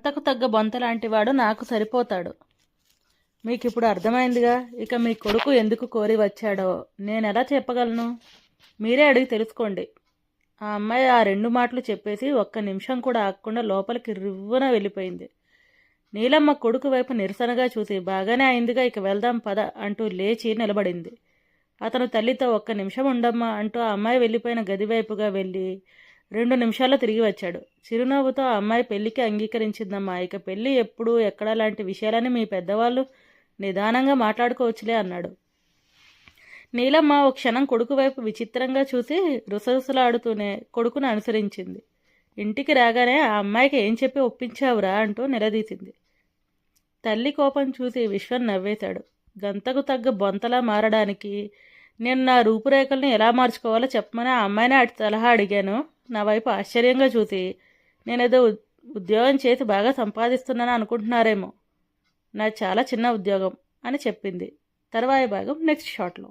గంతకు తగ్గ బొంతలాంటివాడు నాకు సరిపోతాడు. మీకిప్పుడు అర్థమైందిగా. ఇక మీ కొడుకు ఎందుకు కోరి వచ్చాడో నేనెలా చెప్పగలను? మీరే అడిగి తెలుసుకోండి. ఆ అమ్మాయి ఆ 2 మాటలు చెప్పేసి ఒక్క నిమిషం కూడా ఆగకుండా లోపలికి రివ్వున వెళ్ళిపోయింది. నీలమ్మ కొడుకు వైపు నిరసనగా చూసి, బాగానే అయిందిగా, ఇక వెళ్దాం పద అంటూ లేచి నిలబడింది. అతను తల్లితో, ఒక్క నిమిషం ఉండమ్మా అంటూ ఆ అమ్మాయి వెళ్ళిపోయిన గది వైపుగా వెళ్ళి 2 నిమిషాల్లో తిరిగి వచ్చాడు. చిరునవ్వుతో, ఆ అమ్మాయి పెళ్లికి అంగీకరించిందమ్మా, ఇక పెళ్లి ఎప్పుడు ఎక్కడ లాంటి విషయాలని మీ పెద్దవాళ్ళు నిదానంగా మాట్లాడుకోవచ్చులే అన్నాడు. నీలమ్మ ఓ క్షణం కొడుకు వైపు విచిత్రంగా చూసి రుసరుసలాడుతూనే కొడుకును అనుసరించింది. ఇంటికి రాగానే, ఆ అమ్మాయికి ఏం చెప్పి ఒప్పించావురా అంటూ నిలదీసింది. తల్లి కోపం చూసి విశ్వం నవ్వేశాడు. గంతకు తగ్గ బొంతలా మారడానికి నేను నా రూపురేఖల్ని ఎలా మార్చుకోవాలో చెప్పమని ఆ అమ్మాయిని సలహా అడిగాను. నా వైపు ఆశ్చర్యంగా చూసి, నేనేదో ఉద్యోగం చేసి బాగా సంపాదిస్తున్నాను అనుకుంటున్నారేమో, నాది చాలా చిన్న ఉద్యోగం అని చెప్పింది. తర్వాయి భాగం నెక్స్ట్ షాట్లో.